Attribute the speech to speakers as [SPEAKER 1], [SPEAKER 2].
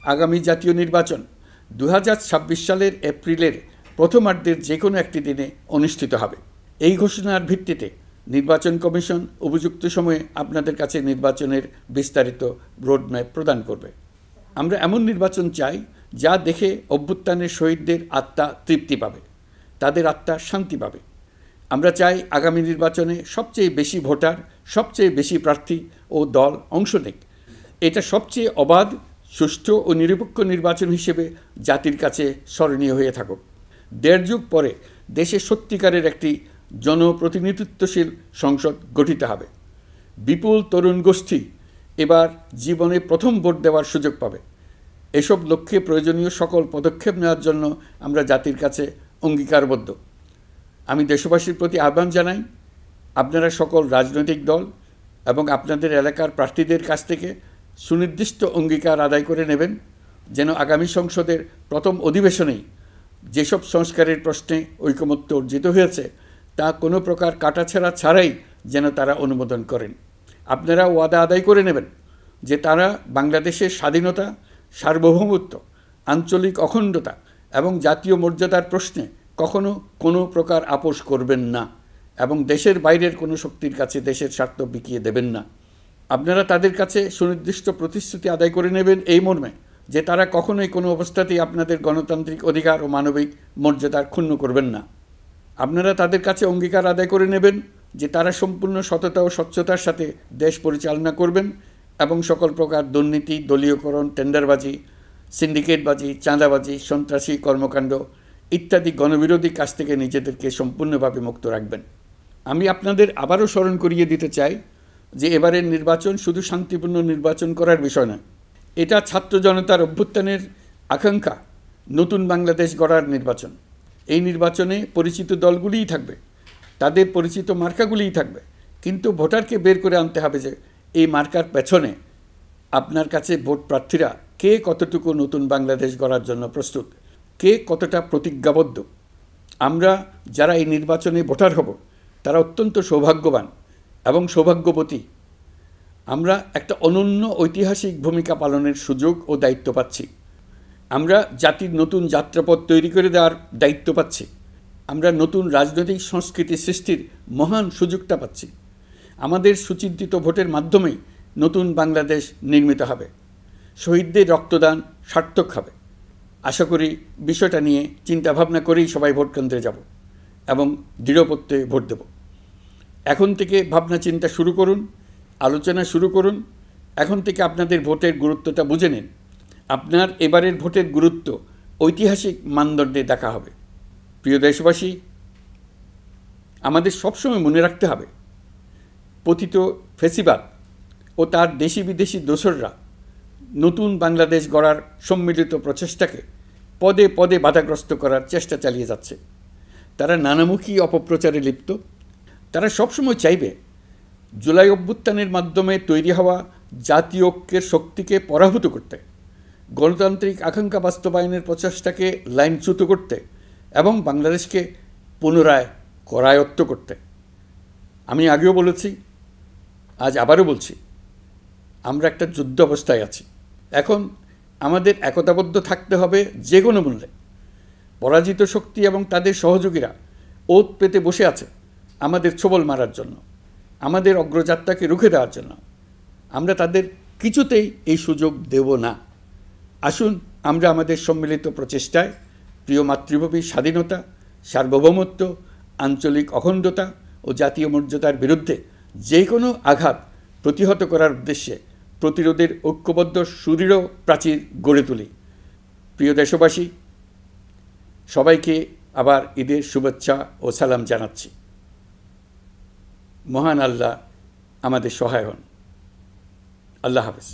[SPEAKER 1] আগামী জাতীয় নির্বাচন 2026 সালের এপ্রিলের প্রথমার্ধের যে কোনো একটি দিনে অনুষ্ঠিত হবে। এই ঘোষণার ভিত্তিতে নির্বাচন কমিশন উপযুক্ত সময়ে আপনাদের কাছে নির্বাচনের বিস্তারিত রোডম্যাপ প্রদান করবে। আমরা এমন নির্বাচন চাই যা দেখে অভ্যুত্থানের শহীদদের আত্মা তৃপ্তি পাবে, তাদের আত্মা শান্তি পাবে। আমরা চাই আগামী নির্বাচনে সবচেয়ে বেশি ভোটার, সবচেয়ে বেশি প্রার্থী ও দল অংশ নেক। এটা সবচেয়ে অবাধ, সুষ্ঠু ও নিরপেক্ষ নির্বাচন হিসেবে জাতির কাছে স্মরণীয় হয়ে থাকুক। 1.5 যুগ পরে দেশে সত্যিকারের একটি জনপ্রতিনিধিত্বশীল সংসদ গঠিত হবে। বিপুল তরুণ গোষ্ঠী এবার জীবনে প্রথম ভোট দেওয়ার সুযোগ পাবে। এসব লক্ষ্যে প্রয়োজনীয় সকল পদক্ষেপ নেওয়ার জন্য আমরা জাতির কাছে অঙ্গীকারবদ্ধ। আমি দেশবাসীর প্রতি আহ্বান জানাই, আপনারা সকল রাজনৈতিক দল এবং আপনাদের এলাকার প্রার্থীদের কাছ থেকে সুনির্দিষ্ট অঙ্গীকার আদায় করে নেবেন, যেন আগামী সংসদের প্রথম অধিবেশনেই যেসব সংস্কারের প্রশ্নে ঐকমত্য অর্জিত হয়েছে তা কোনো প্রকার কাটাছেঁড়া ছাড়াই যেন তারা অনুমোদন করেন। আপনারা ওয়াদা আদায় করে নেবেন যে তারা বাংলাদেশের স্বাধীনতা, সার্বভৌমত্ব, আঞ্চলিক অখণ্ডতা এবং জাতীয় মর্যাদার প্রশ্নে কখনো কোনো প্রকার আপোষ করবেন না এবং দেশের বাইরের কোনো শক্তির কাছে দেশের স্বার্থ বিকিয়ে দেবেন না। আপনারা তাদের কাছে সুনির্দিষ্ট প্রতিশ্রুতি আদায় করে নেবেন এই মর্মে যে তারা কখনোই কোনো অবস্থাতেই আপনাদের গণতান্ত্রিক অধিকার ও মানবিক মর্যাদার ক্ষুণ্ণ করবেন না। আপনারা তাদের কাছে অঙ্গীকার আদায় করে নেবেন যে তারা সম্পূর্ণ সততা ও স্বচ্ছতার সাথে দেশ পরিচালনা করবেন এবং সকল প্রকার দুর্নীতি, দলীয়করণ, টেন্ডারবাজি, সিন্ডিকেটবাজি, চাঁদাবাজি, সন্ত্রাসী কর্মকাণ্ড ইত্যাদি গণবিরোধী কাজ থেকে নিজেদেরকে সম্পূর্ণভাবে মুক্ত রাখবেন। আমি আপনাদের আবারও স্মরণ করিয়ে দিতে চাই যে এবারের নির্বাচন শুধু শান্তিপূর্ণ নির্বাচন করার বিষয় নয়, এটা ছাত্র জনতার অভ্যুত্থানের আকাঙ্ক্ষা নতুন বাংলাদেশ গড়ার নির্বাচন। এই নির্বাচনে পরিচিত দলগুলিই থাকবে, তাদের পরিচিত মার্কাগুলিই থাকবে, কিন্তু ভোটারকে বের করে আনতে হবে যে এই মার্কার পেছনে আপনার কাছে ভোট প্রার্থীরা কে কতটুকু নতুন বাংলাদেশ গড়ার জন্য প্রস্তুত, কে কতটা প্রতিজ্ঞাবদ্ধ। আমরা যারা এই নির্বাচনে ভোটার হব তারা অত্যন্ত সৌভাগ্যবান এবং সৌভাগ্যবতী। আমরা একটা অনন্য ঐতিহাসিক ভূমিকা পালনের সুযোগ ও দায়িত্ব পাচ্ছি। আমরা জাতির নতুন যাত্রাপথ তৈরি করে দেওয়ার দায়িত্ব পাচ্ছি। আমরা নতুন রাজনৈতিক সংস্কৃতি সৃষ্টির মহান সুযোগটা পাচ্ছি। আমাদের সুচিন্তিত ভোটের মাধ্যমেই নতুন বাংলাদেশ নির্মিত হবে। শহীদদের রক্তদান সার্থক হবে। আশা করি বিষয়টা নিয়ে চিন্তাভাবনা করেই সবাই ভোট কেন্দ্রে যাব এবং দৃঢ়প্রত্যয়ে ভোট দেব। এখন থেকে ভাবনা চিন্তা শুরু করুন, আলোচনা শুরু করুন। এখন থেকে আপনাদের ভোটের গুরুত্বটা বুঝে নিন। আপনার এবারের ভোটের গুরুত্ব ঐতিহাসিক মানদণ্ডে দেখা হবে। প্রিয় দেশবাসী, আমাদের সবসময় মনে রাখতে হবে পতিত ফ্যাসিবাদ ও তার দেশি বিদেশি দোসররা নতুন বাংলাদেশ গড়ার সম্মিলিত প্রচেষ্টাকে পদে পদে বাধাগ্রস্ত করার চেষ্টা চালিয়ে যাচ্ছে। তারা নানামুখী অপপ্রচারে লিপ্ত। তারা সবসময় চাইবে জুলাই অভ্যুত্থানের মাধ্যমে তৈরি হওয়া জাতীয় ঐক্যের শক্তিকে পরাভূত করতে, গণতান্ত্রিক আকাঙ্ক্ষা বাস্তবায়নের প্রচেষ্টাকে লাইনচ্যুত করতে এবং বাংলাদেশকে পুনরায় করায়ত্ত করতে। আমি আগেও বলেছি, আজ আবারও বলছি, আমরা একটা যুদ্ধ অবস্থায় আছি। এখন আমাদের একতাবদ্ধ থাকতে হবে যে কোনো মূল্যে। পরাজিত শক্তি এবং তাদের সহযোগীরা ওত পেতে বসে আছে আমাদের ছোবল মারার জন্য, আমাদের অগ্রযাত্রাকে রুখে দেওয়ার জন্য। আমরা তাদের কিছুতেই এই সুযোগ দেব না। আসুন আমরা আমাদের সম্মিলিত প্রচেষ্টায় প্রিয় মাতৃভূমির স্বাধীনতা, সার্বভৌমত্ব, আঞ্চলিক অখণ্ডতা ও জাতীয় মর্যাদার বিরুদ্ধে যে কোনো আঘাত প্রতিহত করার উদ্দেশ্যে প্রতিরোধের ঐক্যবদ্ধ সুদৃঢ় প্রাচীর গড়ে তুলি। প্রিয় দেশবাসী, সবাইকে আবার ঈদের শুভেচ্ছা ও সালাম জানাচ্ছি। মহান আল্লাহ আমাদের সহায় হন। আল্লাহ হাফেজ।